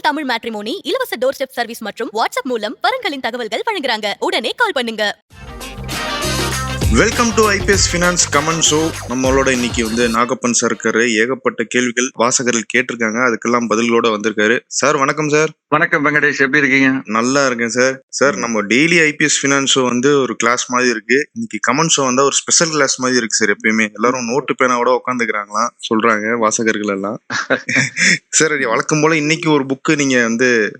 Tamil matrimony இலவச door step service மற்றும் WhatsApp மூலம் வரன்களின் தகவல்கள் வழங்குறாங்க. உடனே கால் பண்ணுங்க. Welcome to IPS finance comment show. நம்மளோட இன்னைக்கு நாகப்பன் சார் இருக்காரு. ஏகப்பட்ட கேள்விகள் வாசகர்கள் கேட்டிருக்காங்க, அதுக்கெல்லாம் பதில்களோட வந்திருக்காரு. சார் வணக்கம் சார். வணக்கம் வெங்கடேஷ், எப்படி இருக்கீங்க? நல்லா இருக்கேன் சார். சார் நம்ம டெய்லி ஐபிஎஸ் ஃபினான்ஸ் ஷோ ஒரு கிளாஸ் மாதிரி இருக்கு, இன்னைக்கு கமெண்ட் ஷோ ஒரு ஸ்பெஷல் கிளாஸ் மாதிரி இருக்கு சார். எப்பயுமே எல்லாரும் நோட்டு பேனாவோட உட்காந்துக்கிறாங்களாம் சொல்றாங்க வாசகர்கள் எல்லாம். சார் வழக்கம் போல இன்னைக்கு ஒரு புக்கு நீங்க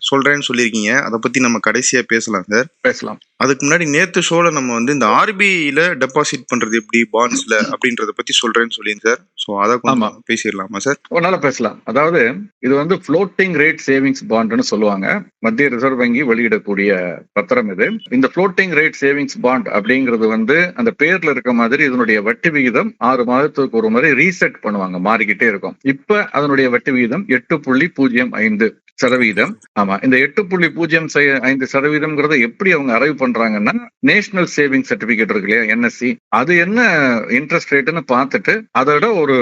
சொல்றேன்னு சொல்லியிருக்கீங்க, அதை பத்தி நம்ம கடைசியா பேசலாம் சார். பேசலாம். அதுக்கு முன்னாடி நேத்து ஷோல நம்ம இந்த ஆர்பிஐல டெபாசிட் பண்றது எப்படி பாண்ட்ஸ்ல அப்படின்றத பத்தி சொல்றேன்னு சொல்லிங்க சார். சோ அத கொஞ்சம் பேசிடலாமா சார்? நல்லா பேசலாம். அதாவது இது ஃப்ளோட்டிங் ரேட் சேவிங்ஸ் பாண்ட்னு சொல்லுவாங்க. மத்திய ரிசர்வ் வங்கி வெளியிடக்கூடிய பத்திரம் இது. இந்த ஃப்ளோட்டிங் ரேட் சேவிங்ஸ் பாண்ட் அப்படிங்கிறது அந்த பேர்ல இருக்க மாதிரி இதனுடைய வட்டி விகிதம் 6 மாதத்துக்கு ஒரு முறை ரீசெட் பண்ணுவாங்க, மாறிக்கிட்டே இருக்கும். இப்ப அதனுடைய வட்டி விகிதம் 8.05%. ஆமா, இந்த 8.05% எப்படி அவங்க அரைவ் பண்றாங்கன்னா, நேஷனல் சேவிங் சர்டிபிகேட் இருக்கு இல்லையா, என்எஸ்சி, அது என்ன இன்ட்ரெஸ்ட் ரேட்னு பார்த்துட்டு அதோட ஒரு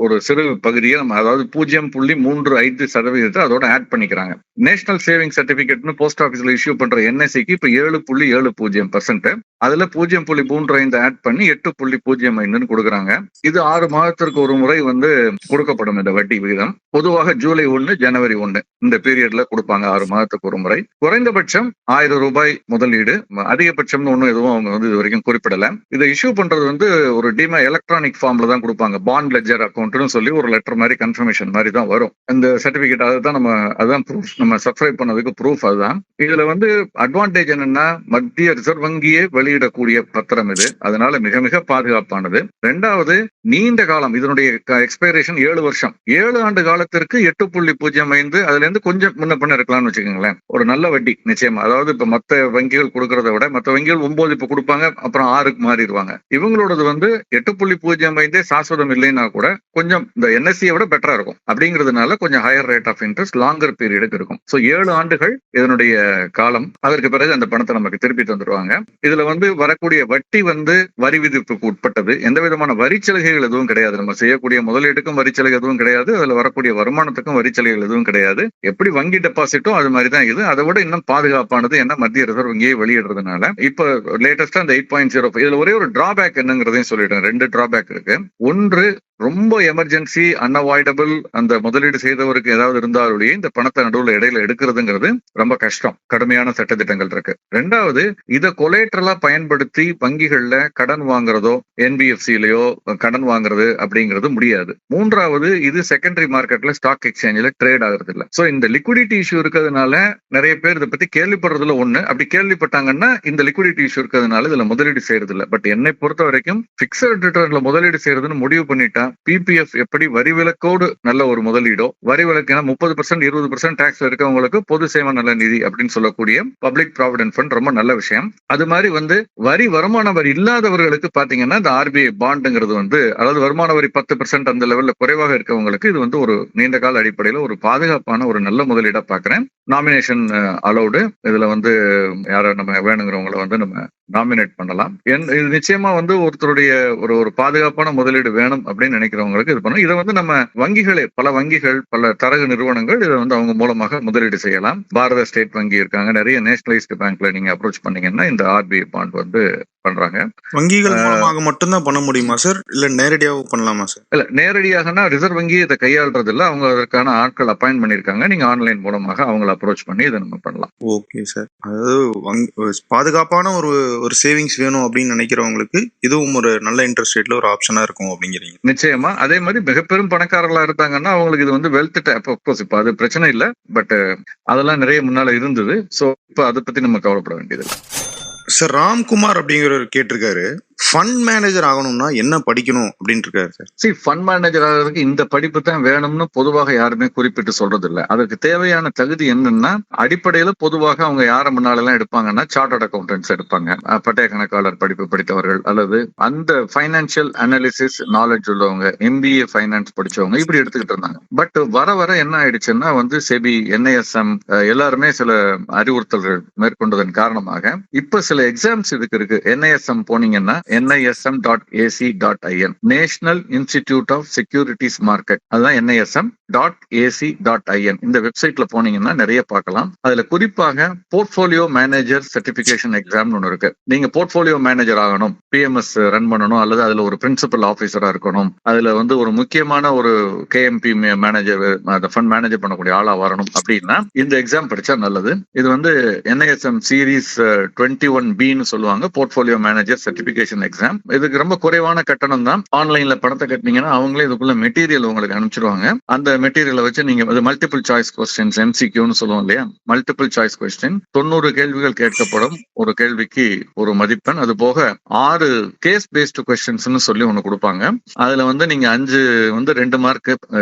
ஒரு சிறு பகுதியை நம்ம, அதாவது 0.35% அதோட ஆட் பண்ணிக்கிறாங்க. நேஷனல் சேவிங் சர்டிபிகேட்னு போஸ்ட் ஆபீஸ்ல இஷ்யூ பண்ற என்எஸ்சிக்கு இப்ப 7.70%, அதுல 0.35 ஆட் பண்ணி 8.05 கொடுக்குறாங்க. இது 6 மாதத்திற்கு ஒரு முறை கொடுக்கப்படும் இந்த வட்டி விகிதம். பொதுவாக ஜூலை 1, ஜனவரி 1 இந்த பீரியட்ல கொடுப்பாங்க, 6 மாதத்துக்கு ஒரு முறை. குறைந்தபட்சம் 1000 ரூபாய் முதலீடு, அதிகபட்சம் ஒன்னும் எதுவும் அவங்க இது வரைக்கும் குறிப்பிடல. இதை இஷ்யூ பண்றது ஒரு எலக்ட்ரானிக் ஃபார்ம்ல தான் கொடுப்பாங்க. பாண்ட் லெட்ஜர் அக்கௌண்ட்னு சொல்லி ஒரு லெட்டர் மாதிரி, கன்ஃபர்மேஷன் மாதிரி தான் வரும் இந்த சர்டிபிகேட். அதுதான் ப்ரூஃப், நம்ம சப்ஸ்கிரைப் பண்ணதுக்கு ப்ரூஃப் அதுதான். இதுல அட்வான்டேஜ் என்னன்னா, மத்திய ரிசர்வ் வங்கியே வெளியிடக்கூடிய பத்திரம் இது, அதனால மிக மிக பாதுகாப்பானது. ரெண்டாவது, நீண்ட காலம், இதனுடைய எக்ஸ்பைரேஷன் 7 வருஷம். 7 ஆண்டு காலத்திற்கு 8.05, அதுல இருந்து கொஞ்சம் முன்ன பண்ண இருக்கலாம்னு வச்சுக்கோங்களேன். ஒரு நல்ல வட்டி நிச்சயமா. அதாவது இப்ப மத்த வங்கிகள் கொடுக்கறத விட, மத்த வங்கிகள் 9 இப்ப கொடுப்பாங்க, அப்புறம் 6க்கு மாறிடுவாங்க. இவங்களோடது 8.05 சாஸ்வதம் இல்லைன்னா கூட கொஞ்சம் இந்த என்எஸ்சியை விட பெட்டரா இருக்கும். அப்படிங்கிறதுனால கொஞ்சம் higher rate of interest longer பீரியடுக்கு இருக்கும். சோ 7 ஆண்டுகள் இதனுடைய காலம். அதற்கு பிறகு அந்த பணத்தை நமக்கு திருப்பி தந்துடுவாங்க. இதுல வரக்கூடிய வட்டி வரி விதிப்புக்கு உட்பட்டது. எந்த விதமான வரிச்சலுகைகள் எதுவும் கிடையாது. நம்ம செய்யக்கூடிய முதலீட்டுக்கும் வரிச்சலுகை எதுவும் கிடையாது, அதுல வரக்கூடிய வருமானத்துக்கும் வரிச்சலுகைகள் எதுவும் கிடையாது. எப்படி வங்கி டெபாசிட்டோ அது மாதிரிதான் இது. அதை விட இன்னும் பாதுகாப்பானது, என்ன மத்திய ரிசர்வ் வங்கியை வெளியிடுறதுனால. இப்ப லேட்டஸ்டா அந்த 8.05, இதுல ஒரே ஒரு டிராபேக் என்னங்கிறதையும் சொல்லிட்டேன். 2 டிராபேக் இருக்கு. ஒன்று, ரொம்ப எமர்ஜென்சி அன்அவாய்டபிள் அந்த முதலீடு செய்தவருக்கு ஏதாவது இருந்தாலுடைய இந்த பணத்தை நடுவில் இடையில எடுக்கிறதுங்கிறது ரொம்ப கஷ்டம். கடுமையான சட்டத்திட்டங்கள் இருக்கு. ரெண்டாவது, இதை கொலேட்டரலா பயன்படுத்தி வங்கிகள்ல கடன் வாங்குறதோ, என்பிஎஃப்சிலயோ கடன் வாங்குறது அப்படிங்கிறது முடியாது. மூன்றாவது, இது செகண்டரி மார்க்கெட்ல ஸ்டாக் எக்ஸ்சேஞ்சில் ட்ரேட் ஆகுறது இல்லை. சோ இந்த லிக்விடிட்டி இஷ்யூ இருக்கிறதுனால நிறைய பேர் இதை பத்தி கேள்விப்படுறதுல ஒண்ணு. அப்படி கேள்விப்பட்டாங்கன்னா இந்த லிக்விடிட்டி இஷ்யூ இருக்கிறதுனால இதுல முதலீடு செய்யறது இல்லை. பட் என்னை பொறுத்த வரைக்கும் பிக்சட் ரிட்டர்ன்ல முதலீடு செய்யறதுன்னு முடிவு பண்ணிட்டா, பிபிஎஃப் எப்படி வரி விலக்கோடு நல்ல ஒரு முதலீடோ, வரி விலக்கு 30%, 20% டாக்ஸ் இருக்கவங்களுக்கு பொது சேவை நல நிதி அப்படின்னு சொல்லக்கூடிய பப்ளிக் ப்ராவிடென்ட் ஃபண்ட் ரொம்ப நல்ல விஷயம். அது மாதிரி வரி வருமான வரி இல்லாதவர்களுக்கு பாத்தீங்கன்னா இந்த ஆர்பிஐ பாண்டுங்கிறது அதாவது வருமான வரி 10% அந்த லெவல்ல குறைவாக இருக்கவங்களுக்கு இது ஒரு நீண்ட கால அடிப்படையில ஒரு பாதுகாப்பான ஒரு நல்ல முதலீடா பாக்குறேன். Nomination allowed. இதுல யார நம்ம வேணுங்கிறவங்களை நம்ம நாமினேட் பண்ணலாம். இது நிச்சயமா ஒருத்தருடைய ஒரு பாதுகாப்பான முதலீடு வேணும் அப்படின்னு நினைக்கிறவங்களுக்கு இது பண்ணும். இதை நம்ம வங்கிகளே, பல வங்கிகள், பல தரகு நிறுவனங்கள் இதை அவங்க மூலமாக முதலீடு செய்யலாம். பாரத ஸ்டேட் வங்கி இருக்காங்க, நிறைய நேஷனலைஸ்டு பேங்க்ல நீங்க அப்ரோச் பண்ணீங்கன்னா இந்த ஆர்பிஐ பாண்ட் பண்றாங்க. வங்கிகள் மூலமாக மட்டும்தான் பண்ண முடியுமா சார், இல்ல நேரடியாக பண்ணலாமா சார்? இல்ல, நேரடியாகனா ரிசர்வ் வங்கி இதை கையாளுறது இல்ல, அவங்க அதற்கான ஆட்கள் அப்பாயிண்ட் பண்ணிருக்காங்க. நீங்க ஆன்லைன் மூலமாக அவங்களை அப்ரோச் பண்ணி இதை நம்ம பண்ணலாம். Okay sir. அதாவது பாதுகாப்பான ஒரு சேவிங்ஸ் வேணும் அப்படின்னு நினைக்கிறவங்களுக்கு இதுவும் ஒரு நல்ல இன்ட்ரெஸ்ட் ரேட்ல ஒரு ஆப்ஷனா இருக்கும் அப்படிங்கிறீங்க? நிச்சயமா. அதே மாதிரி மிக பெரும் பணக்காரர்களா இருந்தாங்கன்னா அவங்களுக்கு இது வெல்த் டாப். இப்ப அது பிரச்சனை இல்லை, பட் அதெல்லாம் நிறைய முன்னால இருந்தது. சோ இப்ப அதை பத்தி நம்ம கவலைப்பட வேண்டியது இல்லை. சார் ராம்குமார் அப்படிங்கிறவர் கேட்டிருக்காரு, ஃபண்ட் மேனேஜர் ஆகணும்னா என்ன படிக்கணும் அப்படின்னு இருக்காரு சார். ஃபண்ட் மேனேஜர் ஆகிறதுக்கு இந்த படிப்பு தான் வேணும்னு பொதுவாக யாருமே குறிப்பிட்டு சொல்றது இல்லை. அதுக்கு தேவையான தகுதி என்னன்னா, அடிப்படையில பொதுவாக அவங்க யார முன்னால எல்லாம் எடுப்பாங்கன்னா, சார்ட்டர்ட் அக்கௌண்டன்ஸ் எடுப்பாங்க, பட்டய கணக்காளர் படிப்பு படித்தவர்கள், அல்லது அந்த பைனான்சியல் அனாலிசிஸ் நாலேஜ் உள்ளவங்க, எம்பிஏ ஃபைனான்ஸ் படிச்சவங்க, இப்படி எடுத்துக்கிட்டு இருந்தாங்க. பட் வர வர என்ன ஆயிடுச்சுன்னா செபி, என்ஐஎஸ்எம் எல்லாருமே சில அறிவுறுத்தல்கள் மேற்கொண்டதன் காரணமாக இப்ப சில எக்ஸாம்ஸ் இதுக்கு இருக்கு. என்ஐஎஸ்எம் போனீங்கன்னா nism.ac.in, national institute of securities market, அதுதான் NISM. .ac.in இந்த வெப்சைட்ல போனீங்கன்னா நிறைய பார்க்கலாம். அதுல குறிப்பாக போர்ட்போலியோ மேனேஜர் சர்டிபிகேஷன் எக்ஸாம்னு ஒன்று இருக்கு. நீங்க போர்ட்போலியோ மேனேஜர் ஆகணும், பிஎம்எஸ் ரன் பண்ணணும், அல்லது அதுல ஒரு பிரின்சிபல் ஆபீசரா இருக்கணும், அதுல வந்து ஒரு முக்கியமான ஒரு கேஎம்பி மேனேஜர், ஃபண்ட் மேனேஜர் பண்ணக்கூடிய ஆளா வரணும் அப்படின்னா இந்த எக்ஸாம் படிச்சா நல்லது. இது வந்து NISM சீரீஸ் 21B சொல்லுவாங்க, போர்ட்போலியோ மேனேஜர் சர்டிபிகேஷன் எக்ஸாம். இதுக்கு ரொம்ப குறைவான கட்டணம் தான். ஆன்லைன்ல பணத்தை கட்டினீங்கன்னா அவங்களே இதுக்குள்ள மெட்டீரியல் உங்களுக்கு அனுப்பிச்சிருவாங்க. அந்த மெட்டீரியலை வச்சு நீங்க மல்டிபிள் சாய்ஸ் கொஸ்டின்ஸ், MCQன்னு சொல்லுவோம் இல்லையா, மல்டிபிள் சாய்ஸ் கொஸ்டின் 90 கேள்விகள் கேட்கப்படும். ஒரு கேள்விக்கு ஒரு மதிப்பெண். அது போக 6 கேஸ் பேஸ்டு கொஸ்டின்ஸ்னு சொல்லி ஒண்ணு கொடுப்பாங்க. அதுல வந்து நீங்க 5 வந்து 2 மார்க்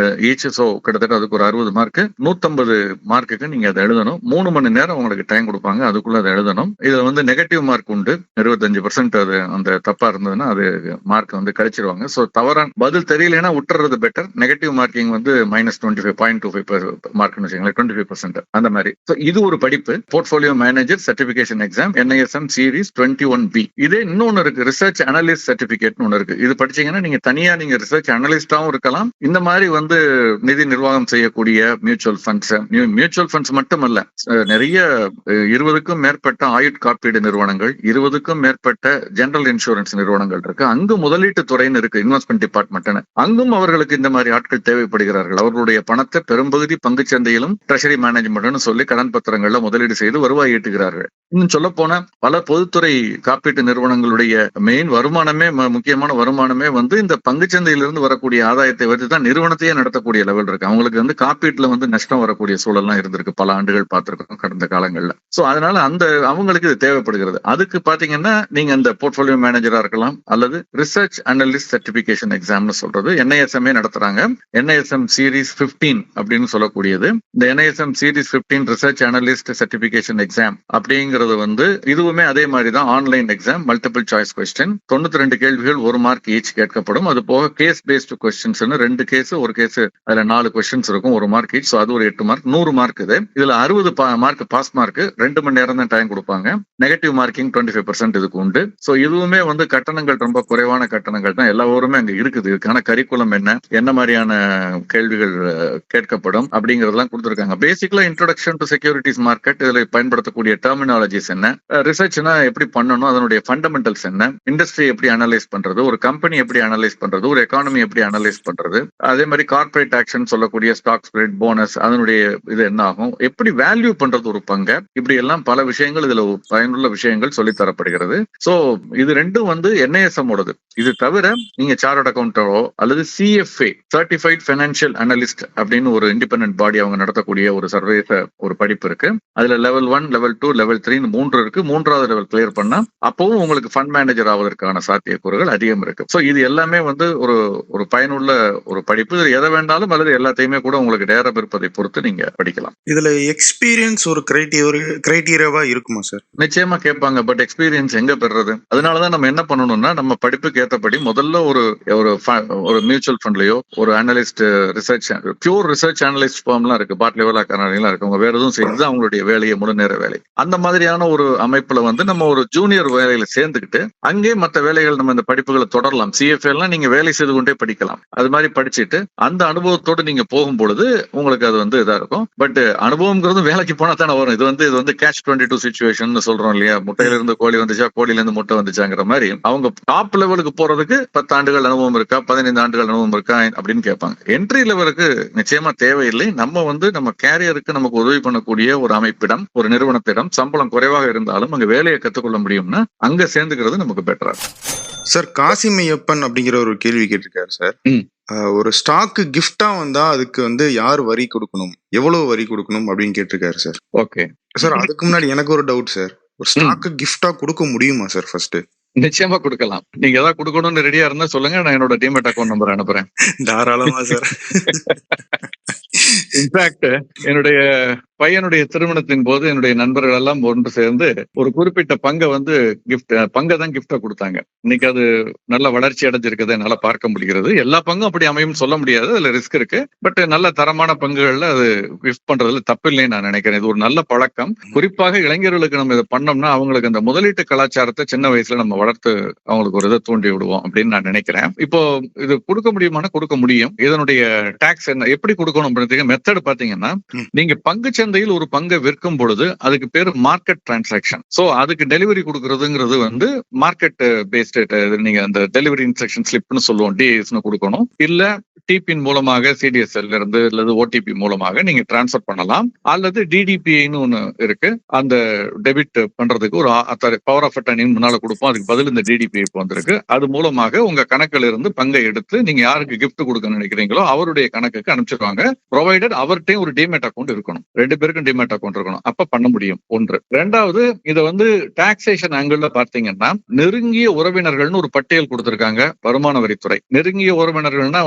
ஈச், சோ கிட்டத்தட்ட அதுக்கு ஒரு 60 மார்க், 150 மார்க்குக்கு நீங்க அதை எழுதணும். 3 மணி நேரம் உங்களுக்கு டைம் கொடுப்பாங்க, அதுக்குள்ள அதை எழுதணும். இதுல வந்து நெகட்டிவ் மார்க் உண்டு, 25% அது அந்த தப்பா இருந்ததுன்னா அது மார்க் வந்து கழிச்சிருவாங்க. சோ தவறான பதில் தெரியலன்னா விட்டுறது பெட்டர். நெகட்டிவ் மார்க்கிங் வந்து -25.25 மார்க்னு வச்சுக்கோங்களேன், 25% அந்த மாதிரி. சோ இது ஒரு படிப்பு, portfolio manager certification exam, NISM series 21B. இதே இன்னொன்னு இருக்கு, ரிசர்ச் அனலிஸ்ட் சர்டிபிகேட்னு ஒன்று இருக்கு. இது படிச்சீங்கன்னா நீங்க தனியா நீங்க ரிசர்ச் அனலிஸ்டாவும் இருக்கலாம். இந்த மாதிரி வந்து நிதி நிர்வாகம் செய்யக்கூடிய மியூச்சுவல் ஃபண்ட்ஸ் மட்டுமல்ல, நிறைய 20க்கும் மேற்பட்ட காப்பீடு நிறுவனங்கள், 20க்கும் மேற்பட்ட ஜெனரல் இன்சூரன்ஸ் நிறுவனங்கள் இருக்கு. அங்கு முதலீட்டு துறைன்னு இருக்கு, இன்வெஸ்ட்மெண்ட் டிபார்ட்மெண்ட். அங்கும் அவர்களுக்கு இந்த மாதிரி ஆட்கள் தேவைப்படுகிறார்கள். அவர்களுடைய பணத்தை பெரும்பகுதி பங்கு சந்தையிலும் ட்ரெஷரி மேனேஜ்மெண்ட்னு சொல்லி கடன் பத்திரங்கள்ல முதலீடு செய்து வருவாய் ஈட்டுகிறார்கள். இன்னும் சொல்ல போனா பல பொதுத்துறை காப்பீட்டு நிறுவனங்களுடைய மெயின் வருமானமே, முக்கியமான வருமானமே வந்து இந்த பங்குச்சந்தையிலிருந்து வரக்கூடிய ஆதாயத்தை வச்சு தான் நிறுவனத்தையே நடத்தக்கூடிய லெவல் இருக்கு. அவங்களுக்கு வந்து காப்பீட்டுல வந்து நஷ்டம் வரக்கூடிய சூழல்லாம் இருந்திருக்கு, பல ஆண்டுகள் பார்த்திருக்கோம் கடந்த காலங்கள்ல. சோ அதனால அந்த அவங்களுக்கு இது தேவைப்படுகிறது. அதுக்கு பாத்தீங்கன்னா நீங்க அந்த போர்ட்போலியோ மேனேஜரா இருக்கலாம், அல்லது ரிசர்ச் அனலிஸ்ட் சர்டிபிகேஷன் எக்ஸாம்னு சொல்றது NISM நடத்துறாங்க. NISM சீரீஸ் 15 அப்படின்னு சொல்லக்கூடியது. இந்த NISM series 15 research analyst certification exam அப்படிங்கிறது வந்து இதுவுமே அதே மாதிரி தான், online exam, multiple choice question, 92 கேள்விகள், 1 மார்க் ஈச் கேட்கப்படும். அது போக கேஸ் பேஸ்டு கொஸ்டின்ஸ் 2 கேஸ், ஒரு கேஸ் அதுல 4 கொஸ்டின்ஸ் இருக்கும், 1 மார்க் ஈச். அது ஒரு 8 மார்க், 100 மார்க். இதுல 60 மார்க் பாஸ் மார்க், 2 மணி நேரம் தான் டைம் கொடுப்பாங்க. நெகட்டிவ் மார்க்கிங் 25% இதுக்கு உண்டு. சோ இதுவுமே வந்து கட்டணங்கள் ரொம்ப குறைவான கட்டணங்கள் தான். எல்லா ஊருமே அங்க இருக்குது. இதுக்கான கரிக்குலம் என்ன மாதிரியான கேள்விகள் கேட்கப்படும் அப்படிங்கறதெல்லாம் கொடுத்துருக்காங்க. பேசிக்கலா இன்ட்ரோடக்ஷன் டு செக்யூரிட்டிஸ் மார்க்கெட், இதுல பயன்படுத்தக்கூடிய டெர்மினாலஜிஸ் என்ன, ரிசர்ச்னா எப்படி பண்ணணும், அதனுடைய ஃபண்டமெண்டல்ஸ் என்ன, இண்டஸ்ட்ரி எப்படி அனலைஸ் பண்றது, ஒரு கம்பெனி எப்படி அனலைஸ் பண்றது, ஒரு எக்கானமி எப்படி அனலைஸ் பண்றது, அதே மாதிரி கார்பரேட் ஆக்ஷன் சொல்லக்கூடிய ஸ்டாக் ஸ்பிளிட், போனஸ், அதனுடைய இது என்ன ஆகும், எப்படி வேல்யூ பண்றது ஒரு பங்க, இப்படி எல்லாம் பல விஷயங்கள் இதுல பயனுள்ள விஷயங்கள் சொல்லி தரப்படுகிறது. சோ இது ரெண்டும் வந்து NISM ஓடது. இது தவிர நீங்க சார்ட்டர்ட் அக்கௌண்டோ அல்லது CFA சர்டிஃபைட் ஃபைனான்சியல் அனலிஸ்ட் அப்படின்னு ஒரு இண்டிபெண்டன்ட் பாடி அவங்க நடத்தக்கூடிய ஒரு சர்வே, ஒரு படிப்பு இருக்கு. அதுல லெவல் 1, லெவல் 2, லெவல் 3 3 இருக்கு. 3வது லெவல் கிளியர் பண்ணா அப்பவும் உங்களுக்கு ஃபண்ட் மேனேஜர் ஆவதற்கான சாத்தியக்கூறுகள் அதிகம் இருக்கு. சோ இது எல்லாமே வந்து ஒரு பயனுள்ள ஒரு படிப்பு. இது எதை வேண்டாலும் அல்லது எல்லாத்தையுமே கூட உங்களுக்கு நேரம் இருப்பதை பொறுத்து நீங்க படிக்கலாம். இதுல எக்ஸ்பீரியன்ஸ் ஒரு கிரைட்டீரியாவா இருக்குமா சார்? நிச்சயமா கேட்பாங்க. பட் எக்ஸ்பீரியன்ஸ் எங்க பெறுறது? அதனாலதான் நம்ம என்ன பண்ணணும்னா, நம்ம படிப்புக்கு ஏற்றபடி முதல்ல ஒரு மியூச்சுவல் ஃபண்ட்லயோ, ஒரு analyst research, pure research analyst ஃபார்ம்லாம் இருக்கு, பாட்லிவலா கர்னாலிலாம் இருக்கு. அவங்க வேற எதுவும் செய்து அவங்களுடைய வேலையை, முழு நேர வேலை, அந்த மாதிரியான ஒரு அமைப்புல வந்து நம்ம ஒரு ஜூனியர் வேலையில சேர்ந்துக்கிட்டு அங்கே மற்ற வேலைகள் நம்ம இந்த படிப்புகளை தொடரலாம். CFA எல்லாம் நீங்க வேலை செய்து கொண்டே படிக்கலாம். அது மாதிரி படிச்சுட்டு அந்த அனுபவத்தோடு நீங்க போகும் பொழுது உங்களுக்கு அது வந்து இதா இருக்கும். பட் அனுபவம்ங்கிறது வேலைக்கு போனா தானே வரும். இது வந்து catch 22 சிச்சுவேஷன் சொல்றோம் இல்லையா, முட்டையில இருந்து கோழி வந்துச்சா, கோழில இருந்து முட்டை வந்துச்சாங்கிற மாதிரி. அவங்க டாப் லெவலுக்கு போறதுக்கு 10 ஆண்டுகள் அனுபவம் இருக்கா, 15 ஆண்டுகள் அனுபவம் இருக்கா அப்படின்னு கேட்பாங்க. என்ட்ரி லெவலுக்கு நிச்சயமா தேவையில்லை. நம்ம கேரியருக்கு நமக்கு உதவி பண்ணக்கூடிய ஒரு அமைப்பிடம், ஒரு நிறுவனத்திடம் சம்பளம் குறைவாக இருந்தாலும் அங்க வேலையை கத்துக்கொள்ள முடியும்னா அங்க சேர்ந்துக்கிறது நமக்கு பெட்டரா. சார், காசிமையப்பன் அப்படிங்கிற ஒரு கேள்வி கேட்டிருக்காரு சார். ஒரு ஸ்டாக்கு கிஃப்டா வந்தா அதுக்கு வந்து யார் வரி கொடுக்கணும், எவ்வளவு வரி கொடுக்கணும் அப்படின்னு கேட்டிருக்காரு சார். ஓகே சார், அதுக்கு முன்னாடி எனக்கு ஒரு டவுட் சார். ஒரு ஸ்டாக்கு கிஃப்டா கொடுக்க முடியுமா சார்? ஃபர்ஸ்ட் நிச்சயமா கொடுக்கலாம். நீங்க ஏதாவது கொடுக்கணும்னு ரெடியா இருந்தா சொல்லுங்க, நான் என்னோட டிமேட் அக்கௌண்ட் நம்பர் அனுப்புறேன். தாராளமா சார். இன்ஃபேக்ட் என்னுடைய பையனுடைய திருமணத்தின் போது என்னுடைய நண்பர்கள் எல்லாம் ஒன்று சேர்ந்து ஒரு குறிப்பிட்ட பங்கை தான் கிஃப்டா கொடுத்தாங்க. இன்னைக்கு அது நல்ல வளர்ச்சி அடைஞ்சிருக்கதை என்னால பார்க்க முடிகிறது. எல்லா பங்கும் அப்படி அமையும் சொல்ல முடியாது, அதுல ரிஸ்க் இருக்கு. பட் நல்ல தரமான பங்குகள்ல அது கிஃப்ட் பண்றதுல தப்பு இல்லைன்னு நான் நினைக்கிறேன். இது ஒரு நல்ல பழக்கம். குறிப்பாக இளைஞர்களுக்கு நம்ம இதை பண்ணோம்னா அவங்களுக்கு அந்த முதலீட்டு கலாச்சாரத்தை சின்ன வயசுல நம்ம வளர்த்து அவங்களுக்கு ஒரு இதை தூண்டி விடுவோம் அப்படின்னு நான் நினைக்கிறேன். இப்போ இது கொடுக்க முடியுமானா கொடுக்க முடியும். இதனுடைய டாக்ஸ் என்ன எப்படி கொடுக்கணும் அப்படின்றதுக்கு மெத்தட் பாத்தீங்கன்னா, நீங்க பங்கு சந்தையில் ஒரு பங்கை விற்கும் பொழுது அதுக்கு பேர் மார்க்கெட் டிரான்சாக்ஷன். சோ அதுக்கு டெலிவரி கொடுக்கறதுங்கிறது மார்க்கெட் பேஸ்ட், நீங்க அந்த டெலிவரி இன்ஸ்ட்ரக்ஷன் ஸ்லிப்னு சொல்லுவோம், டிஎஸ்னு கொடுக்கணும். இல்ல டிபின் மூலமாக சிடிஎஸ்எல் இருந்து அல்லது ஓடிபி மூலமாக நீங்க டிரான்ஸ்பர் பண்ணலாம். அல்லது டிடிபிஐன்னு ஒண்ணு இருக்கு, அந்த டெபிட் பண்றதுக்கு ஒரு பவர் ஆஃப் அட்டர்னி முன்னால கொடுப்போம். அதுக்கு பதில் இந்த டிடிபிஐ வந்திருக்கு. அது மூலமாக உங்க கணக்குல இருந்து பங்கை எடுத்து நீங்க யாருக்கு கிஃப்ட் கொடுக்க நினைக்கிறீங்களோ அவருடைய கணக்குக்கு அனுப்பிச்சிருவாங்க. ப்ரொவைடட் அவர்கிட்டையும் ஒரு டிமேட் அக்கௌண்ட் இருக்கணும், 2 பேருக்கும் டிமேட் அக்கௌண்ட் இருக்கணும். அப்ப பண்ண முடியும். ஒன்று. ரெண்டாவது, இதை டாக்ஸேஷன் ஆங்கிள் பாத்தீங்கன்னா நெருங்கிய உறவினர்கள்னு ஒரு பட்டியல் கொடுத்திருக்காங்க வருமான வரித்துறை. நெருங்கிய உறவினர்கள்னா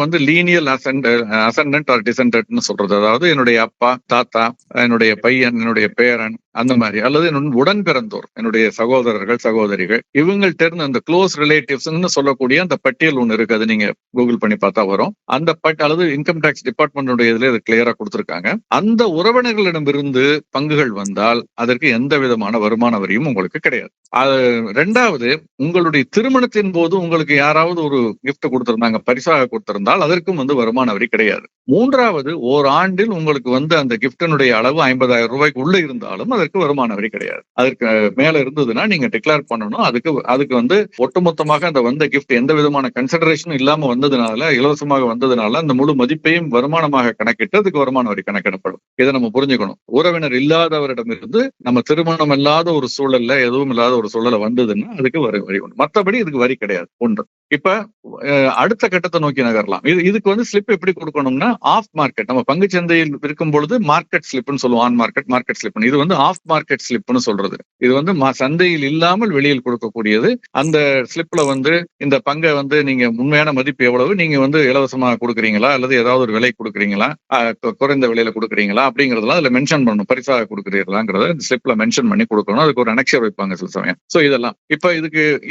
லீனியல் அசெண்டன்ட் ஆர் டிசெண்டன்ட்னு சொல்றது. அதாவது என்னுடைய அப்பா, தாத்தா, என்னுடைய பையன், என்னுடைய பேரன், அந்த மாதிரி. அல்லது உடன் பிறந்தோர், என்னுடைய சகோதரர்கள், சகோதரிகள், இவங்கள்ட்ட இருந்து அந்த க்ளோஸ் ரிலேட்டிவ்ஸ் சொல்லக்கூடிய அந்த பட்டியல் ஒண்ணு இருக்கு. அது நீங்க கூகுள் பண்ணி பார்த்தா வரும். அந்த அல்லது இன்கம் டாக்ஸ் டிபார்ட்மெண்ட் இதுல கிளியரா கொடுத்திருக்காங்க. அந்த உறவினர்களிடமிருந்து பங்குகள் வந்தால் அதற்கு எந்த விதமான வருமான வரியும் உங்களுக்கு கிடையாது. ரெண்டாவது, உங்களுடைய திருமணத்தின் போது உங்களுக்கு யாராவது ஒரு கிஃப்ட் கொடுத்திருந்தாங்க, பரிசாக கொடுத்திருந்தால் அதற்கும் வருமான வரி கிடையாது. மூன்றாவது, ஓராண்டில் உங்களுக்கு அந்த கிஃப்டினுடைய அளவு 50,000 ரூபாய்க்கு உள்ள இருந்தாலும் அதற்கு வருமான வரி கிடையாது. அதற்கு மேல இருந்ததுன்னா நீங்க டிக்ளேர் பண்ணணும். அதுக்கு ஒட்டுமொத்தமாக அந்த வந்த கிஃப்ட் எந்த விதமான கன்சிடரேஷனும் இல்லாம வந்ததுனால, இலவசமாக வந்ததுனால அந்த முழு மதிப்பையும் வருமானமாக கணக்கிட்டு அதுக்கு வருமான வரி கணக்கிடப்படும். இதை நம்ம புரிஞ்சுக்கணும். உறவினர் இல்லாதவரிடம் இருந்து நம்ம திருமணம் இல்லாத ஒரு சூழல்ல, எதுவும் இல்லாத ஒரு சூழல வந்ததுன்னா அதுக்கு வரி உண்டு. மற்றபடி இதுக்கு வரி கிடையாது. ஒன்று. இப்ப அடுத்த கட்டத்தை நோக்கி நகரலாம். இதுக்கு ஸ்லிப் எப்படி கொடுக்கணும்னா, ஆஃப் மார்க்கெட், நம்ம பங்கு சந்தையில் இருக்கும் பொழுது மார்க்கெட் ஸ்லிப்னு சொல்லுவோம். On market, market slip. இது ஆஃப் மார்க்கெட் ஸ்லிப்னு சொல்றது. இது சந்தையில் இல்லாமல் வெளியில் கொடுக்கக்கூடியது. அந்த ஸ்லிப்ல இந்த பங்கை நீங்க உண்மையான மதிப்பு எவ்வளவு, நீங்க இலவசமாக கொடுக்குறீங்களா அல்லது ஏதாவது ஒரு விலை கொடுக்குறீங்களா, குறைந்த விலையில கொடுக்குறீங்களா அப்படிங்கறதெல்லாம் அதுல மென்ஷன் பண்ணணும். பரிசாக கொடுக்குறீங்களாங்கிறத இந்த ஸ்லிப்ல மென்ஷன் பண்ணி கொடுக்கணும். அதுக்கு ஒரு அனெக்சர் வைப்பாங்க சில சமயம். சோ இதெல்லாம் இப்ப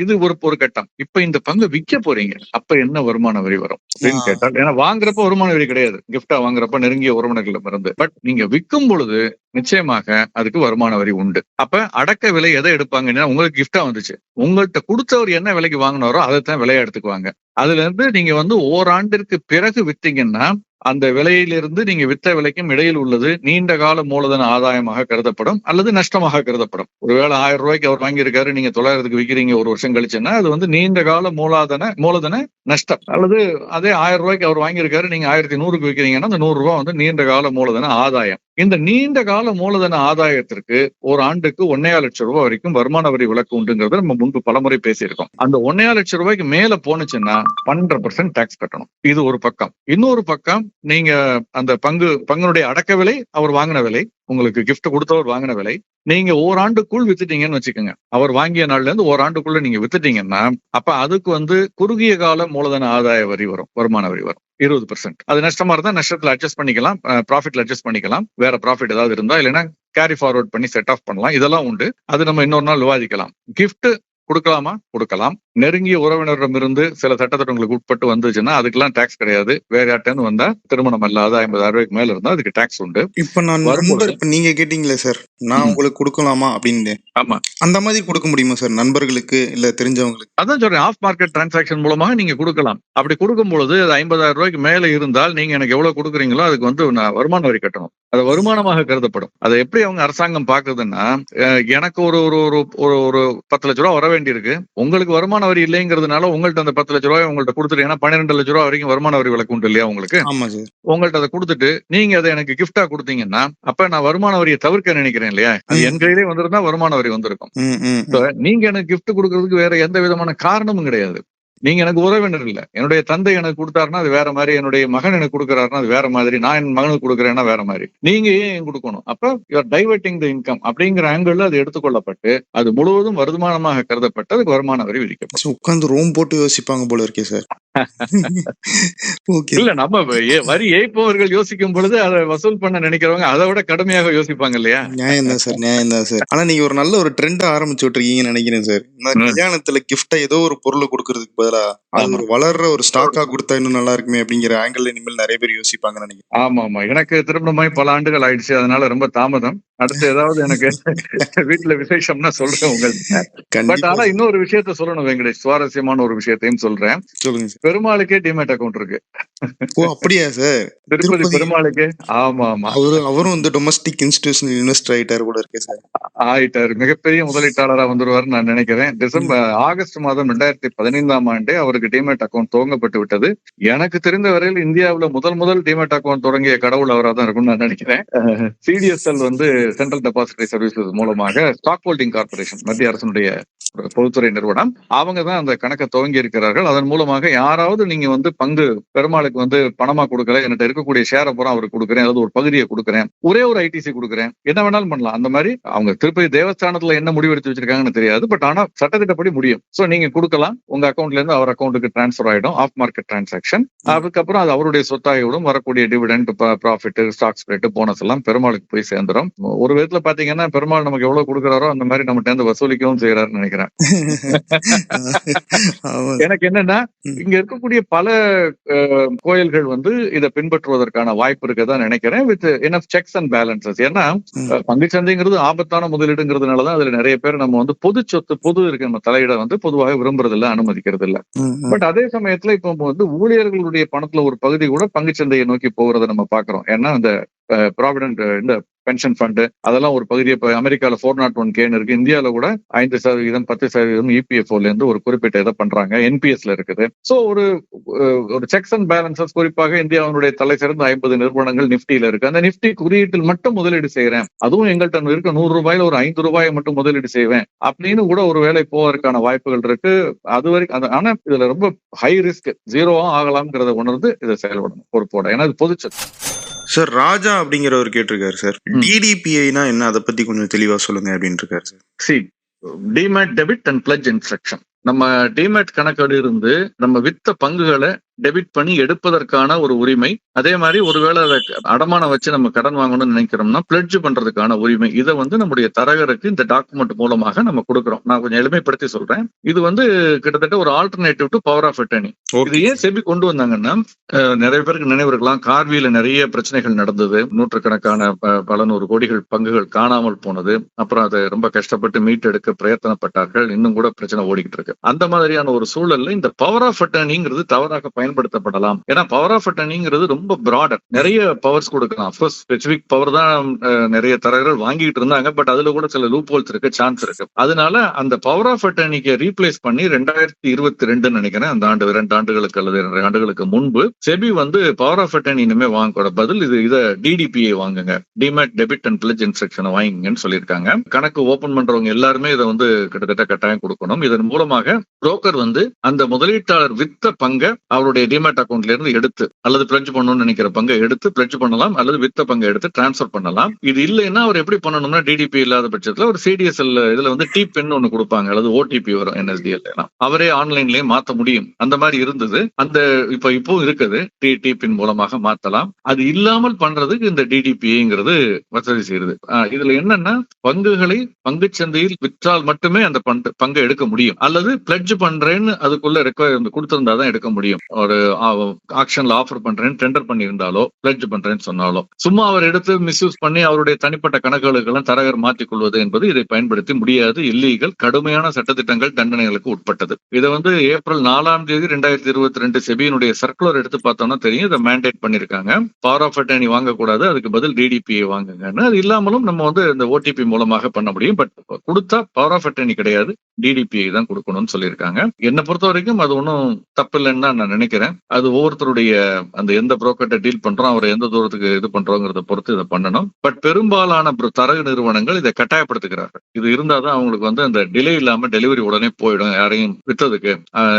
இது ஒரு கட்டம். இப்ப இந்த பங்கு விற்க போறீங்க, அப்ப என்ன வருமான வரி வரும் அப்படின்னு கேட்டால், ஏன்னா வாங்குறப்ப வருமான வரி கிடையாது, கிஃப்டா வாங்குறப்ப நெருங்கிய உறவினர்களிடம் இருந்து. பட் நீங்க விற்கும் பொழுது நிச்சயமாக அதுக்கு வருமான வரி உண்டு. அப்ப அடக்க விலை எதை எடுப்பாங்கன்னா, உங்களுக்கு கிஃப்டா வந்துச்சு, உங்கள்கிட்ட கொடுத்தவர் என்ன விலைக்கு வாங்கினாரோ அதைத்தான் விலையா எடுத்துக்குவாங்க. அதுல இருந்து நீங்க ஓராண்டிற்கு பிறகு வித்தீங்கன்னா அந்த விலையிலிருந்து நீங்க வித்த விலைக்கும் இடையில் உள்ளது நீண்ட கால மூலதன ஆதாயமாக கருதப்படும் அல்லது நஷ்டமாக கருதப்படும். ஒருவேளை 1000 ரூபாய்க்கு அவர் வாங்கியிருக்காரு, நீங்க 900க்கு விற்கிறீங்க ஒரு வருஷம் கழிச்சுன்னா அது நீண்ட கால மூலதன நஷ்டம். அல்லது அதே 1000 ரூபாய்க்கு அவர் வாங்கியிருக்காரு, நீங்க 1100க்கு விற்கிறீங்கன்னா அந்த 100 ரூபாய் நீண்ட கால மூலதன ஆதாயம். இந்த நீண்ட கால மூலதன ஆதாயத்திற்கு ஒரு ஆண்டுக்கு 1.5 லட்சம் ரூபாய் வரைக்கும் வருமான வரி விலக்கு உண்டுங்கிறது நம்ம முன்பு பலமுறை பேசியிருக்கோம். அந்த 1.5 லட்சம் ரூபாய்க்கு மேல போனுச்சுன்னா 12% டாக்ஸ் கட்டணும். இது ஒரு பக்கம். இன்னொரு பக்கம், நீங்க அந்த பங்குனுடைய அடக்க விலை, அவர் வாங்கின விலை, உங்களுக்கு கிஃப்ட் கொடுத்தவர் வாங்கின விலை, நீங்க ஓராண்டுக்குள் வித்துட்டீங்கன்னு வச்சுக்கோங்க. அவர் வாங்கிய நாள்ல இருந்து ஓராண்டுக்குள்ள நீங்க வித்துட்டீங்கன்னா அப்ப அதுக்கு குறுகிய கால மூலதன ஆதாய வரி வரும், வருமான வரி வரும் 20%. அது நஷ்டமா இருந்தா நஷ்டத்துல அட்ஜஸ்ட் பண்ணிக்கலாம், ப்ராஃபிட்ல அட்ஜஸ்ட் பண்ணிக்கலாம், வேற ப்ராஃபிட் ஏதாவது இருந்தா, இல்லைன்னா கேரி ஃபார்வர்ட் பண்ணி செட் ஆஃப் பண்ணலாம். இதெல்லாம் உண்டு. அது நம்ம இன்னொரு நாள் விவாதிக்கலாம். கிஃப்ட் கொடுக்கலாமா? கொடுக்கலாம். நெருங்கிய உறவினரிடம் இருந்து சில சட்டத்திட்டங்களுக்கு உட்பட்டு வந்துச்சுன்னா அதுக்கெல்லாம் டாக்ஸ் கிடையாது. வேற யார்ட்டேன்னு வந்தா, திருமணம் இல்லாத 50,000 ரூபாய்க்கு மேல இருந்தா அதுக்கு டாக்ஸ் உண்டு. இப்ப நீங்க கேட்டீங்களே சார், நான் உங்களுக்கு கொடுக்கலாமா அப்படின்னு. ஆமா, அந்த மாதிரி கொடுக்க முடியுமா சார், நண்பர்களுக்கு இல்ல தெரிஞ்சவங்களுக்கு? அதான் சொல்றேன், ஆஃப் மார்க்கெட் டிரான்சாக்ஷன் மூலமாக நீங்க கொடுக்கலாம். அப்படி கொடுக்கும் பொழுது அது 50,000 ரூபாய்க்கு மேல இருந்தால் நீங்க எனக்கு எவ்வளவு கொடுக்குறீங்களோ அதுக்கு நான் வருமான வரி கட்டணும். அது வருமானமாக கருதப்படும். அதை எப்படி அவங்க அரசாங்கம் பாக்குதுன்னா, எனக்கு ஒரு 10 லட்ச ரூபா வர வேண்டி இருக்கு, உங்களுக்கு வருமான வரி இல்லைங்கிறதுனால உங்கள்ட்ட அந்த 10 லட்ச ரூபாய் உங்கள்ட்ட கொடுத்துட்டு, ஏன்னா 12 லட்ச ரூபா வரைக்கும் வருமான வரி விலக்கு உண்டு இல்லையா உங்களுக்கு, உங்கள்ட்ட அதை கொடுத்துட்டு நீங்க அதை எனக்கு கிஃப்டா கொடுத்தீங்கன்னா அப்ப நான் வருமான வரியை தவிர்க்க நினைக்கிறேன் இல்லையா, அது என் கையிலே வந்திருந்தா வருமான வரி வந்திருக்கும். நீங்க எனக்கு கிஃப்ட் கொடுக்கறதுக்கு வேற எந்த விதமான காரணமும் கிடையாது. நீங்க எனக்கு உறவினர் இல்ல. என்னுடைய தந்தை எனக்கு கொடுத்தாருன்னா அது வேற மாதிரி, என்னுடைய மகன் எனக்கு கொடுக்குறாருன்னா அது வேற மாதிரி, நான் என் மகனுக்கு கொடுக்குறேன்னா வேற மாதிரி. நீங்க ஏன் கொடுக்கணும்? அப்ப யூஆர் டைவர்ட்டிங் தி இன்கம் அப்படிங்கிற ஆங்கிள் அது எடுத்துக்கொள்ளப்பட்டு அது முழுவதும் வருமானமாக கருதப்பட்டு அதுக்கு வருமான வரி விதிக்கப்படும். உட்கார்ந்து ரூம் போட்டு யோசிப்பாங்க போல இருக்கே சார். ஓகே. இல்ல நம்ம வரி ஏய்ப்பவர்கள் யோசிக்கும் பொழுது அதை வசூல் பண்ண நினைக்கிறவங்க அதை விட கடுமையாக யோசிப்பாங்க இல்லையா? நியாயம் தான் சார், நியாயம் தான் சார். ஆனா நீங்க ஒரு நல்ல ஒரு ட்ரெண்ட் ஆரம்பிச்சு விட்டுருக்கீங்கன்னு நினைக்கிறேன் சார். இந்த கல்யாணத்துல கிஃப்டா ஏதோ ஒரு பொருளை கொடுக்கறதுக்கு பதிலா அது ஒரு வளர்ற ஒரு ஸ்டாக்கா கொடுத்தா இன்னும் நல்லா இருக்குமே அப்படிங்கிற ஆங்கிள் இனிமேல் நிறைய பேர் யோசிப்பாங்கன்னு நினைக்கிறேன். ஆமா ஆமா, எனக்கு திருமணமாய் பல ஆண்டுகள் ஆயிடுச்சு, அதனால ரொம்ப தாமதம். அடுத்து ஏதாவது எனக்கு வீட்டுல விசேஷம்னா சொல்றேன் உங்களுக்கு. பட் ஆனா இன்னொரு விஷயத்த சொல்லணும் வெங்கடேஷ், சுவாரஸ்யமான ஒரு விஷயத்தையும் சொல்றேன். சொல்லுங்க சார். பெருமாளுக்கே டிமேட் அக்கௌண்ட் இருக்கு. ஓ அப்படியா சார்? திருப்பதி பெருமாளுக்கு. ஆமா ஆமா, அவரும் இந்த டொமஸ்டிக் இன்ஸ்டிடியூஷனல் இன்வெஸ்டர் ஆயிட்டாரு கூட இருக்கு சார். ஆயிட்டாரு, மிகப்பெரிய முதலீட்டாளரா வந்துருவாரு நான் நினைக்கிறேன். ஆகஸ்ட் மாதம் 2015 ஆண்டே அவருக்கு டிமேட் அக்கௌண்ட் துவங்கப்பட்டு விட்டது. எனக்கு தெரிந்த வரையில் இந்தியாவுல முதல் டிமேட் அக்கௌண்ட் தொடங்கிய கடவுள் அவரா தான் இருக்கும்னு நான் நினைக்கிறேன். CDSL வந்து சென்ட்ரல் டெபாசிட்டரி சர்வீசஸ் மூலமாக ஸ்டாக் ஹோல்டிங் கார்பரேஷன், மத்திய அரசுடைய பொதுத்துறை நிறுவனம், அவங்க தான் அந்த கணக்கை துவங்கி இருக்கிறார்கள். அதன் மூலமாக யாராவது நீங்க வந்து பங்கு பெருமாளுக்கு வந்து பணமா கொடுக்கல, என்கிட்ட இருக்கக்கூடிய ஷேரை பூரா அவருக்கு கொடுக்குறேன், அதாவது ஒரு பகுதியை கொடுக்குறேன், ஒரே ஒரு ITC கொடுக்குறேன், என்ன வேணாலும் பண்ணலாம். அந்த மாதிரி அவங்க திருப்பதி தேவஸ்தானத்துல என்ன முடிவு எடுத்து வச்சிருக்காங்கன்னு தெரியாது, பட் ஆனா சட்டத்திட்டப்படி முடியும். சோ நீங்க கொடுக்கலாம், உங்க அக்கௌண்ட்ல இருந்து அவர் அக்கௌண்ட்டுக்கு டிரான்ஸ்பர் ஆயிடும், ஆஃப் மார்க்கெட் டிரான்சாக்ஷன். அதுக்கப்புறம் அது அவருடைய சொத்தாகிவிடும். வரக்கூடிய dividend, profit, stock split, bonus எல்லாம் பெருமாளுக்கு போய் சேர்ந்துடும். ஒரு விதத்துல பாத்தீங்கன்னா பெருமாள் நமக்கு எவ்வளவு கொடுக்குறாரோ அந்த மாதிரி நம்ம இருந்து வசூலிக்கவும் செய்யறாருன்னு நினைக்கிறேன். எனக்கு என்னன்னா, இங்க இருக்கக்கூடிய பல கோயில்கள் வந்து இதை பின்பற்றுவதற்கான வாய்ப்பு இருக்கதான் நினைக்கிறேன், with enough sex and balances. ஏன்னா பங்குச்சந்தைங்கிறது ஆபத்தான முதலீடுங்கிறதுனாலதான் அதுல நிறைய பேர் நம்ம வந்து பொது சொத்து, பொது இருக்கு நம்ம தலையிட வந்து பொதுவாக விரும்புறது இல்ல, அனுமதிக்கிறது இல்ல. பட் அதே சமயத்துல இப்ப வந்து ஊழியர்களுடைய பணத்துல ஒரு பகுதி கூட பங்குச்சந்தையை நோக்கி போகிறத நம்ம பாக்குறோம். ஏன்னா இந்த ப்ராவிடென்ட், இந்த பென்ஷன் ஃபண்ட், அதெல்லாம் ஒரு பகுதியை இப்ப அமெரிக்கால 401K இருக்கு, இந்தியாவில கூட 5%, 10% EPFOல இருந்து ஒரு குறிப்பிட்ட இதை பண்றாங்க, NPSல இருக்குது. சோ ஒரு செக்ஸ் அண்ட் பேலன்சஸ், குறிப்பாக இந்தியாவுடைய தலை சிறந்த 50 நிறுவனங்கள் நிப்டியில இருக்கு. அந்த நிப்டி குறியீட்டில் மட்டும் முதலீடு செய்யறேன், அதுவும் எங்கள்கிட்ட இருக்க 100 ரூபாயில ஒரு 5 ரூபாயை மட்டும் முதலீடு செய்வேன் அப்படின்னு கூட ஒரு வேலை போவதற்கான வாய்ப்புகள் இருக்கு. அது வரைக்கும் ஆனா இதுல ரொம்ப ஹை ரிஸ்க், ஜீரோவா ஆகலாம்ங்கிறத உணர்ந்து இதை செயல்படணும் பொறுப்போட. ஏன்னா இது பொதுச்சத்து. சார் ராஜா அப்படிங்கிறவர் கேட்டிருக்காரு சார், DDPIனா என்ன, அதை பத்தி கொஞ்சம் தெளிவா சொல்லுங்க அப்படின்னு இருக்காரு sir. C, demat debit and pledge instruction. நம்ம டிமேட் கணக்கோடு இருந்து நம்ம வித்த பங்குகளை டெபிட் பண்ணி எடுப்பதற்கான ஒரு உரிமை, அதே மாதிரி ஒருவேளை அதை அடமானம் வச்சு நம்ம கடன் வாங்கணும்னு நினைக்கிறோம்னா பிளட்ஜ் பண்றதுக்கான உரிமை, இதை வந்து நம்முடைய தரகருக்கு இந்த டாக்குமெண்ட் மூலமாக நம்ம கொடுக்குறோம். நான் கொஞ்சம் எளிமைப்படுத்தி சொல்றேன். இது வந்து கிட்டத்தட்ட ஒரு alternative to power of attorney. இது ஏன் செபி கொண்டு வந்தாங்கன்னா, நிறைய பேருக்கு நினைவு இருக்கலாம், கார்வியில நிறைய பிரச்சனைகள் நடந்தது, நூற்றுக்கணக்கான பல நூறு கோடிகள் பங்குகள் காணாமல் போனது, அப்புறம் அதை ரொம்ப கஷ்டப்பட்டு மீட்டெடுக்க பிரயத்தனப்பட்டார்கள், இன்னும் கூட பிரச்சனை ஓடிக்கிட்டு இருக்கு. அந்த மாதிரியான ஒரு சூழல்ல இந்த பவர் ஆஃப் அட்டர்னிங்கிறது தவறாக பயன்படுத்தப்படலாம். ஏன்னா பவர் ஆஃப் அட்டர்னிங்கிறது ரொம்ப பிராடர், நிறைய பவர்ஸ் கொடுக்கலாம். ஸ்பெசிபிக் பவர் தான் நிறைய தரகர்கள் வாங்கிட்டு இருந்தாங்க, பட் அதுல கூட சில லூப் ஹோல்ஸ் இருக்கு, சான்ஸ் இருக்கு. அதனால அந்த பவர் ஆஃப் அட்டர்னிக்கு ரீப்ளேஸ் பண்ணி 2022 நினைக்கிறேன், அந்த ஆண்டு 2 ஆண்டுகளுக்கு அல்லது 2 ஆண்டுகளுக்கு முன்பு செபி வந்து பவர் ஆஃப் அட்டர்னி இனிமே வாங்க பதில் இதை DDPI வாங்குங்க, demat debit and pledge instruction வாங்குங்கன்னு சொல்லியிருக்காங்க. கணக்கு ஓபன் பண்றவங்க எல்லாருமே இதை வந்து கிட்டத்தட்ட கட்டாயம் கொடுக்கணும். இதன் மூலமாக புரோக்கர் வந்து அந்த முதலீட்டாளர் வித்த பங்க அவருடைய டிமேட் அக்கௌண்ட்ல இருந்து எடுத்து, அல்லது பிளட்ஜ் பண்ணணும்னு நினைக்கிற பங்கை எடுத்து பிளட்ஜ் பண்ணலாம், அல்லது வித்த பங்கை எடுத்து டிரான்ஸ்பர் பண்ணலாம். இது இல்லைன்னா அவர் எப்படி பண்ணணும்னா, DDPI இல்லாத பட்சத்துல ஒரு CDSL இதுல வந்து TPIN ஒன்னு கொடுப்பாங்க, அல்லது OTP வரும் NSDL, அவரே ஆன்லைன்லயே மாத்த முடியும். அந்த மாதிரி இருந்தது, அந்த இப்போ இருக்குது, TPIN மூலமாக மாத்தலாம். அது இல்லாமல் பண்றதுக்கு இந்த DDPIங்கிறது வசதி செய்யுது. இதுல என்னன்னா, பங்குகளை பங்குச்சந்தையில் விற்றால் மட்டுமே அந்த பங்கை எடுக்க முடியும், அல்லது பிளட்ஜ் பண்றேன்னு அதுக்குள்ள கொடுத்திருந்தாதான் எடுக்க முடியும். ஒரு ஆக்ஷன்ல ஆஃபர் பண்றேன்னு டெண்டர் பண்ணியிருந்தாலோ, பிளட்ஜ் பண்றேன்னு சொன்னாலோ, சும்மா அவர் எடுத்து மிஸ்யூஸ் பண்ணி அவருடைய தனிப்பட்ட கணக்குகளுக்கு எல்லாம் தரகர் மாற்றிக் கொள்வது என்பது இதை பயன்படுத்தி முடியாது, இல்லீகல், கடுமையான சட்டத்திட்டங்கள், தண்டனைகளுக்கு உட்பட்டது. இதை வந்து ஏப்ரல் 4 2022 செபியினுடைய சர்க்குலர் எடுத்து பார்த்தோம்னா தெரியும், இதை மேண்டேட் பண்ணிருக்காங்க. பவர் ஆஃப் அட்டர்னி வாங்கக்கூடாது, அதுக்கு பதில் DDPI வாங்குங்கன்னு. அது இல்லாமலும் நம்ம வந்து இந்த OTP மூலமாக பண்ண முடியும், பட் கொடுத்தா பவர் ஆஃப் அட்டர்னி கிடையாது, DDPI தான் கொடுக்கணும்னு சொல்லியிருக்காங்க. என்னை பொறுத்த வரைக்கும் அது ஒன்றும் தப்பு இல்லைன்னு நான் நினைக்கிறேன். அது ஒவ்வொருத்தருடைய அந்த எந்த புரோக்கர்ட்ட டீல் பண்றோம், அவர் எந்த தூரத்துக்கு இது பண்றோங்கிறத பொறுத்து இதை பண்ணணும். பட் பெரும்பாலான தரகு நிறுவனங்கள் இதை கட்டாயப்படுத்துகிறார்கள். இது இருந்தாதான் அவங்களுக்கு வந்து அந்த டிலே இல்லாம டெலிவரி உடனே போயிடும் யாரையும் வித்ததுக்கு.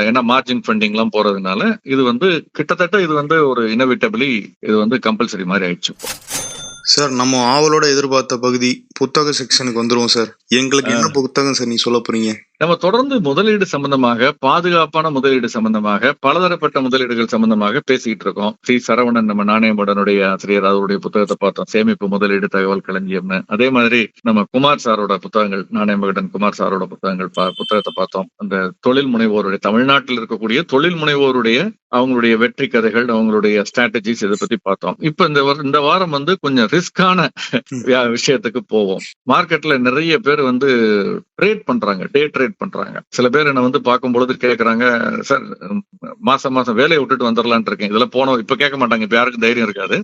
ஏன்னா மார்ஜின் ஃபண்டிங் எல்லாம் போறதுனால இது வந்து கிட்டத்தட்ட இது வந்து ஒரு இனவிட்டபிளி இது வந்து கம்பல்சரி மாதிரி ஆயிடுச்சு. சார் நம்ம ஆவலோட எதிர்பார்த்த பகுதி புத்தக செக்ஷனுக்கு வந்துருவோம் சார். எங்களுக்கு என்ன புத்தகம் சார் நீ சொல்ல போறீங்க? நம்ம தொடர்ந்து முதலீடு சம்பந்தமாக, பாதுகாப்பான முதலீடு சம்பந்தமாக, பலதரப்பட்ட முதலீடுகள் சம்பந்தமாக பேசிக்கிட்டு இருக்கோம். சரவணன் நம்ம நாணயமுடனுடைய ஆசிரியர், அவருடைய புத்தகத்தை பார்த்தோம், சேமிப்பு முதலீடு தகவல் களஞ்சியம்னு. அதே மாதிரி நம்ம குமார் சாரோட புத்தகங்கள், நாணயமகடன் குமார் சாரோட புத்தகத்தை பார்த்தோம். அந்த தொழில் முனைவோருடைய, தமிழ்நாட்டில் இருக்கக்கூடிய தொழில் முனைவோருடைய அவங்களுடைய வெற்றி கதைகள், அவங்களுடைய ஸ்ட்ராட்டஜிஸ், இதை பத்தி பார்த்தோம். இப்ப இந்த வாரம் வந்து கொஞ்சம் ரிஸ்கான விஷயத்துக்கு போவோம். மார்க்கெட்ல நிறைய பேர் வந்து ட்ரேட் பண்றாங்க, டே ட்ரேட் பண்றாங்க. சில பேர் என்ன வந்து பார்க்கும் பொழுது கேட்கறாங்க, சார் மாசம் வேலையை விட்டுட்டு வந்துடலான் இருக்கேன். இதெல்லாம் இப்ப கேட்க மாட்டாங்க, இப்ப யாருக்கும் தைரியம் இருக்காது.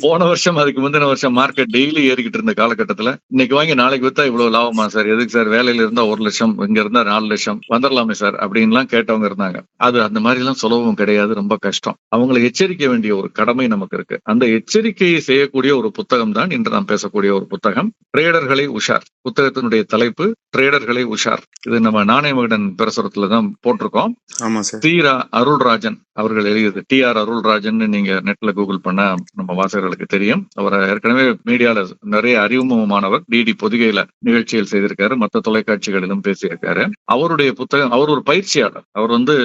போன வருஷம் அதுக்கு முந்தின வருஷம் மார்க்கெட் டெய்லி ஏறிக்கிட்டு இருந்த காலகட்டத்துல இன்னைக்கு வாங்கி நாளைக்கு வித்தா இவ்வளவு லாபமா சார், எதுக்கு சார், வேலையில இருந்தா 1 லட்சம், இங்க இருந்தா 4 லட்சம் வந்துடலாமே சார் அப்படின்லாம் கேட்டவங்க இருந்தாங்க. அது அந்த மாதிரி எல்லாம் சுலபம் கிடையாது, ரொம்ப கஷ்டம். அவங்களை எச்சரிக்க வேண்டிய ஒரு கடமை நமக்கு இருக்கு. அந்த எச்சரிக்கையை செய்யக்கூடிய ஒரு புத்தகம் தான் இன்று நாம் பேசக்கூடிய ஒரு புத்தகம், ட்ரேடர்களை உஷார். புத்தகத்தினுடைய தலைப்பு ட்ரேடர்களை உஷார். இது நம்ம நாணயமகடன் பிரசுரத்துல தான் போட்டிருக்கோம். ஆமா சார். தீரா அருள்ராஜன் அவர்கள் எழுதியது. TR அருள்ராஜன் நீங்க நெட்ல கூகுள் பண்ணா நம்ம வாசகர்களுக்கு தெரியும். அவர் ஏற்கனவே மீடியால நிறைய அறிமுகமானவர். டிடி பொதிகையில நிகழ்ச்சிகள் செய்திருக்காரு, மற்ற தொலைக்காட்சிகளிலும் பேசியிருக்காரு. அவருடைய புத்தகம், அவர் ஒரு பயிற்சியாளர். அவர் வந்து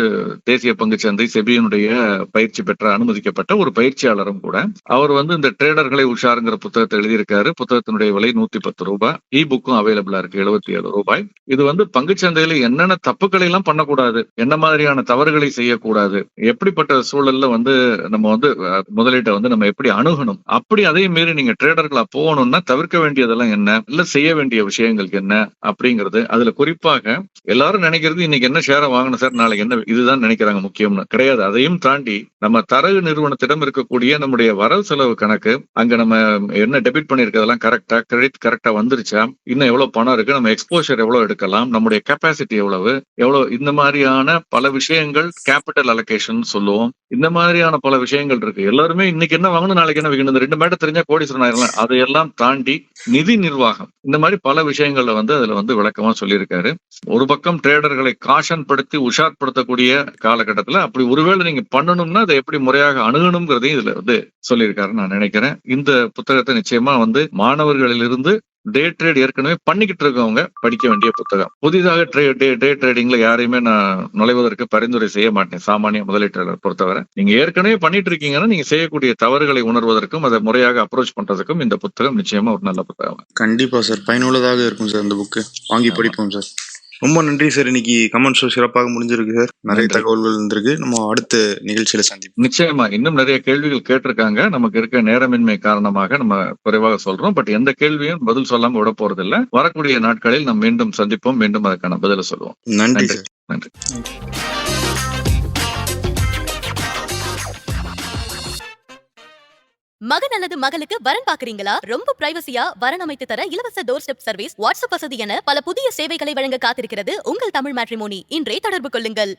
தேசிய பங்குச்சந்தை செபியினுடைய பயிற்சி பெற்ற அனுமதிக்கப்பட்ட ஒரு பயிற்சியாளரும் கூட. அவர் வந்து இந்த ட்ரேடர்களை உஷாருங்கிற புத்தகத்தை எழுதியிருக்காரு. புத்தகத்தினுடைய விலை 110 ரூபாய். இ புக்கும் அவைலபிளா இருக்கு, 77 ரூபாய். இது வந்து பங்குச்சந்தையில என்னென்ன தப்புக்களை எல்லாம் பண்ணக்கூடாது, என்ன மாதிரியான தவறுகளை செய்யக்கூடாது, எப்படிப்பட்ட சூழல்ல வந்து நம்ம வந்து முதலீட்டை வந்து நம்ம எப்படி அணுகணும், அப்படி அதே மீறி நீங்க ட்ரேடர்களா போகணும்னா தவிர்க்க வேண்டியதெல்லாம் என்ன, இல்ல செய்ய வேண்டிய விஷயங்களுக்கு என்ன அப்படிங்கிறது. அதுல குறிப்பாக எல்லாரும் நினைக்கிறது இன்னைக்கு என்ன ஷேரை வாங்கணும் சார், நாளைக்கு என்ன, இதுதான் நினைக்கிறாங்க முக்கியம்னு. கிடையாது. அதையும் தாண்டி நம்ம தரகு நிறுவனத்திடம் இருக்கக்கூடிய நம்முடைய வரவு செலவு கணக்கு, அங்க நம்ம என்ன டெபிட் பண்ணிருக்கிறதெல்லாம் கரெக்டா, கிரெடிட் கரெக்டா வந்துருச்சா, இன்னும் எவ்வளவு பணம் இருக்கு, நம்ம எக்ஸ்போஷர் எவ்வளவு எடுக்கலாம், நம்முடைய கெப்பாசிட்டி எவ்வளவு, இந்த மாதிரியான பல விஷயங்கள், கேபிட்டல் அலோகேஷன் சொல்லுவோம். இந்த மாதிரியான பல விஷயங்கள் இருக்கு. எல்லாருமே இன்னைக்கு என்ன வாங்கணும், நாளைக்கு என்ன விக்கணும், இந்த 2 மேட்டர் தெரிஞ்சா கோடீஸ்வரன் ஆயிரலாம். அதையெல்லாம் தாண்டி நிதி நிர்வாகம், இந்த மாதிரி பல விஷயங்கள்ல வந்து அதுல வந்து விளக்கமா சொல்லியிருக்காரு. ஒரு பக்கம் ட்ரேடர்களை காஷன் படுத்தி உஷார்படுத்தக்கூடிய காலகட்டத்துல அப்படி ஒருவேளை நீங்க பண்ணணும்னா அதை எப்படி முறையாக அணுகணுங்கிறதையும் இதுல வந்து சொல்லியிருக்காருன்னு நான் நினைக்கிறேன். இந்த புத்தகத்தை நிச்சயமா வந்து மாணவர்களிலிருந்து டே ட்ரேட் ஏற்கனவே பண்ணிக்கிட்டு இருக்கவங்க படிக்க வேண்டிய புத்தகம். புதிதாக டே ட்ரேடிங்ல யாரையுமே நான் நுழைவதற்கு பரிந்துரை செய்ய மாட்டேன். சாமானிய முதலீட்டாளர் பொறுத்தவரை நீங்க ஏற்கனவே பண்ணிட்டு இருக்கீங்கன்னா நீங்க செய்யக்கூடிய தவறுகளை உணர்வதற்கும் அதை முறையாக அப்ரோச் பண்றதுக்கும் இந்த புத்தகம் நிச்சயமா ஒரு நல்ல புத்தகம். கண்டிப்பா சார், பயனுள்ளதாக இருக்கும் சார். இந்த புக்கு வாங்கி படிப்போம் சார். ரொம்ப நன்றி சார். இன்னைக்கு கமெண்ட் ஷோ சிறப்பாக முடிஞ்சிருக்கு சார். நிறைய தகவல்கள் இருந்திருக்கு. நம்ம அடுத்த நிகழ்ச்சியில சந்திப்போம். நிச்சயமா இன்னும் நிறைய கேள்விகள் கேட்டிருக்காங்க. நமக்கு இருக்க நேரமின்மை காரணமாக நம்ம குறைவாக சொல்றோம். பட் எந்த கேள்வியும் பதில் சொல்லாம விட போறது இல்ல. வரக்கூடிய நாட்களில் நம்ம மீண்டும் சந்திப்போம், மீண்டும் அதுக்கான பதில சொல்லுவோம். நன்றி சார். நன்றி. மகன் அல்லது மகளுக்கு வரன் பாக்குறீங்களா? ரொம்ப பிரைவசியா வரன் அமைத்து தர இலவச டோர் ஸ்டெப் சர்வீஸ், வாட்ஸ்அப் வசதி என பல புதிய சேவைகளை வழங்க காத்திருக்கிறது உங்கள் தமிழ் மேட்ரிமோனி. இன்றே தொடர்பு கொள்ளுங்கள்.